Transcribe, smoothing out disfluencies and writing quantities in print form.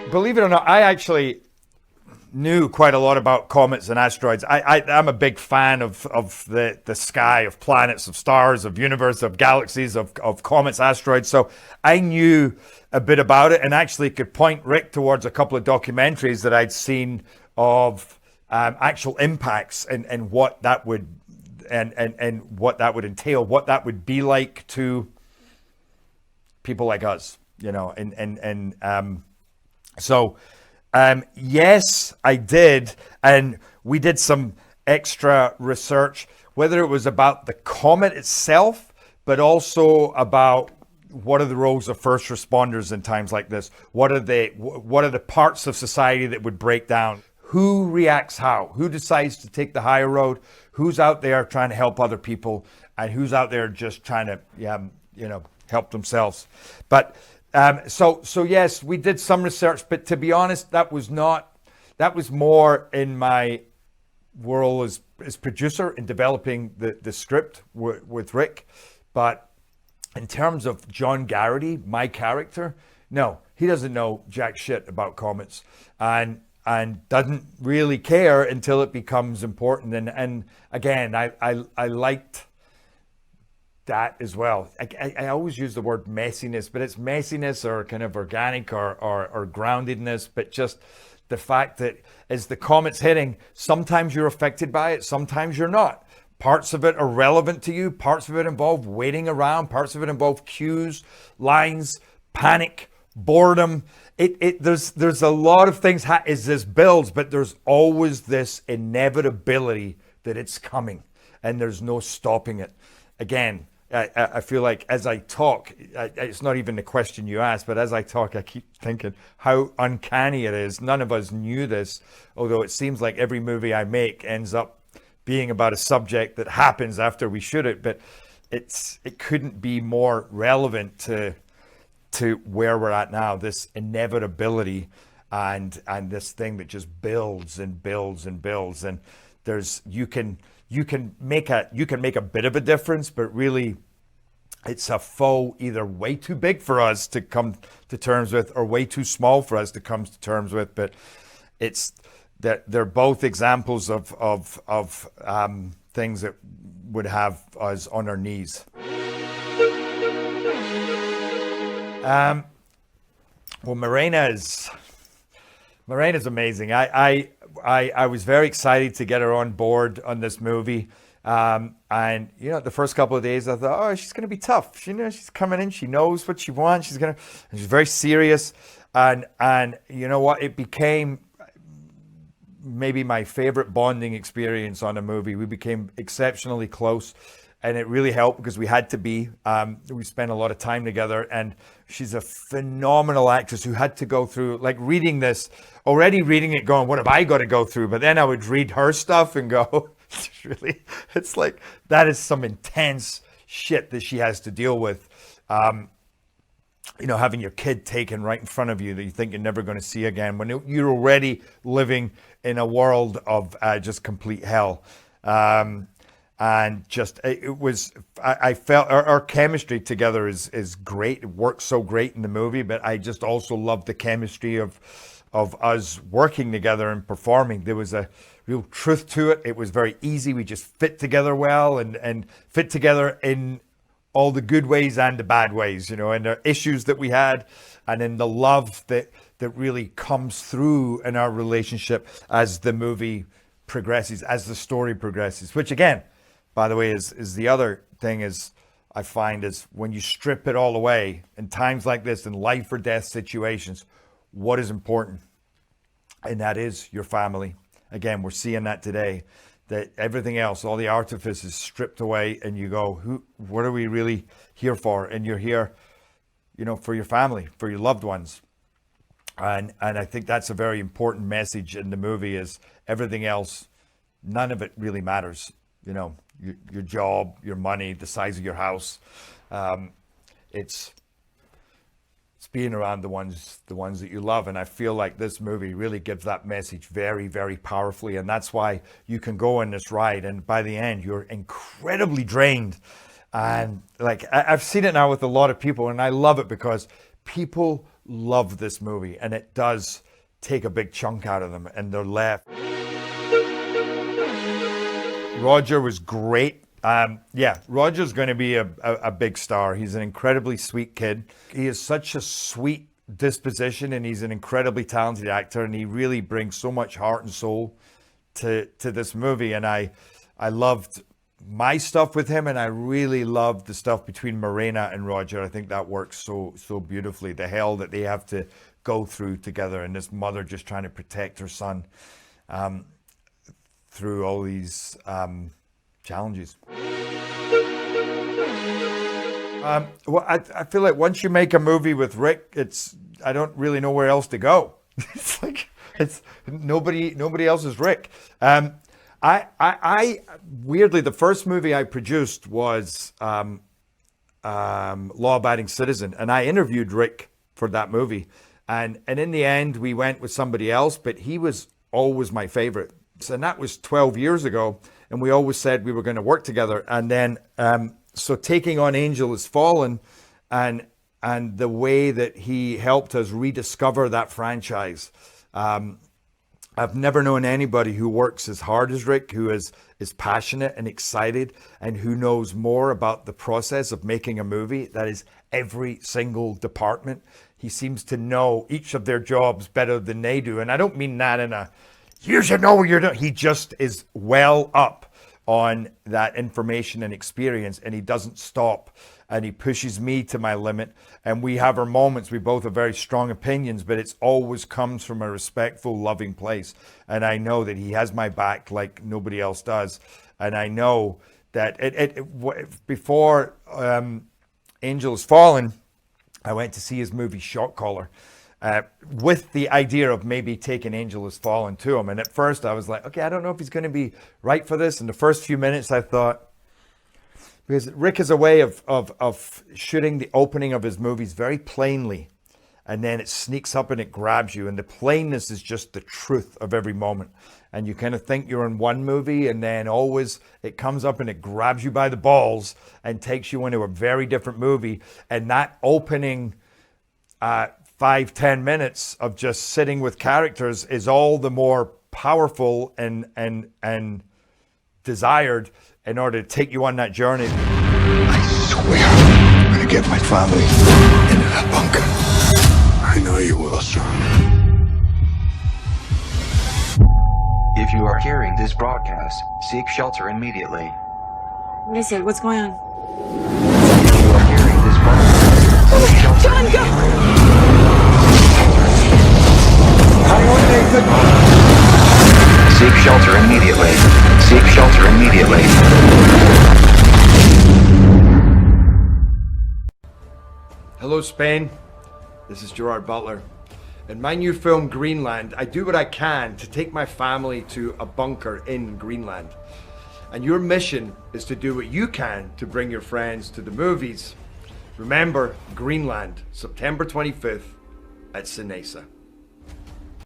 believe it or not, I actually knew quite a lot about comets and asteroids. I'm a big fan of the sky, of planets, of stars, of universe, of galaxies, of comets, asteroids. So I knew a bit about it, and actually could point Rick towards a couple of documentaries that I'd seen of actual impacts and what that would and what that would entail, what that would be like to people like us, you know, so yes, I did. And we did some extra research, whether it was about the comet itself, but also about what are the roles of first responders in times like this? What are the parts of society that would break down? Who reacts how? Who decides to take the higher road? Who's out there trying to help other people? And who's out there just trying to, help themselves? But so yes, we did some research, but to be honest, that was more in my role as producer in developing the script with Rick. But in terms of John Garrity, my character, no, he doesn't know jack shit about comets and doesn't really care until it becomes important. And again, I liked that as well. I always use the word messiness, but it's messiness or kind of organic or groundedness, but just the fact that as the comet's hitting, sometimes you're affected by it, sometimes you're not. Parts of it are relevant to you, parts of it involve waiting around, parts of it involve cues, lines, panic, boredom. There's a lot of things as this builds, but there's always this inevitability that it's coming and there's no stopping it. Again, I feel like as I talk, it's not even the question you asked, but as I talk, I keep thinking how uncanny it is. None of us knew this, although it seems like every movie I make ends up being about a subject that happens after we shoot it, but it couldn't be more relevant to where we're at now, this inevitability and this thing that just builds and builds and builds. And you can make a bit of a difference, but really it's a foe either way too big for us to come to terms with or way too small for us to come to terms with. But it's that they're both examples of things that would have us on our knees. Well, Morena's amazing. I was very excited to get her on board on this movie. And the first couple of days I thought, oh, she's going to be tough. She's coming in. She knows what she wants. She's very serious. And you know what? It became maybe my favorite bonding experience on a movie. We became exceptionally close. And it really helped because we had to be. We spent a lot of time together, and she's a phenomenal actress who had to go through, like reading it, going, what have I got to go through? But then I would read her stuff and go, it's like, that is some intense shit that she has to deal with. Having your kid taken right in front of you that you think you're never going to see again when you're already living in a world of just complete hell. And just, I felt our chemistry together is great. It works so great in the movie, but I just also love the chemistry of us working together and performing. There was a real truth to it. It was very easy. We just fit together well and fit together in all the good ways and the bad ways, and the issues that we had, and in the love that really comes through in our relationship as the movie progresses, as the story progresses, which again, by the way, is the other thing is I find is when you strip it all away in times like this, in life or death situations, what is important? And that is your family. Again, we're seeing that today, that everything else, all the artifice is stripped away and you go, what are we really here for? And you're here, for your family, for your loved ones. And I think that's a very important message in the movie is everything else, none of it really matters. Your job, your money, the size of your house. It's being around the ones that you love. And I feel like this movie really gives that message very, very powerfully. And that's why you can go on this ride. And by the end, you're incredibly drained. And like, I've seen it now with a lot of people, and I love it because people love this movie, and it does take a big chunk out of them, and they're left. Roger was great. Yeah, Roger's going to be a big star. He's an incredibly sweet kid. He has such a sweet disposition, and he's an incredibly talented actor, and he really brings so much heart and soul to this movie. And I loved my stuff with him, and I really loved the stuff between Morena and Roger. I think that works so beautifully. The hell that they have to go through together, and this mother just trying to protect her son through all these challenges. Well, I feel like once you make a movie with Rick, I don't really know where else to go. It's like nobody else is Rick. I weirdly, the first movie I produced was Law Abiding Citizen, and I interviewed Rick for that movie, and in the end we went with somebody else, but he was always my favorite. And that was 12 years ago, and we always said we were going to work together. And then, so taking on Angel Has Fallen, and the way that he helped us rediscover that franchise. I've never known anybody who works as hard as Rick, who is passionate and excited, and who knows more about the process of making a movie. That is every single department. He seems to know each of their jobs better than they do. And I don't mean that in a, you should know what you're doing. He just is well up on that information and experience, and he doesn't stop, and he pushes me to my limit. And we have our moments. We both have very strong opinions, but it's always comes from a respectful, loving place. And I know that he has my back like nobody else does. And I know that before Angel Has Fallen, I went to see his movie Shot Caller. With the idea of maybe taking Angel Has Fallen to him. And at first I was like, okay, I don't know if he's going to be right for this. In the first few minutes I thought, because Rick has a way of shooting the opening of his movies very plainly, and then it sneaks up and it grabs you, and the plainness is just the truth of every moment. And you kind of think you're in one movie, and then always it comes up and it grabs you by the balls and takes you into a very different movie. And that opening 5-10 minutes of just sitting with characters is all the more powerful and desired in order to take you on that journey. I swear I'm gonna get my family into that bunker. I know you will, son. If you are hearing this broadcast, seek shelter immediately. Basil, what's going on? If you are hearing this broadcast, seek shelter John, go! Seek shelter immediately. Seek shelter immediately. Hello, Spain. This is Gerard Butler. In my new film, Greenland, I do what I can to take my family to a bunker in Greenland. And your mission is to do what you can to bring your friends to the movies. Remember, Greenland, September 25th at Cinesa.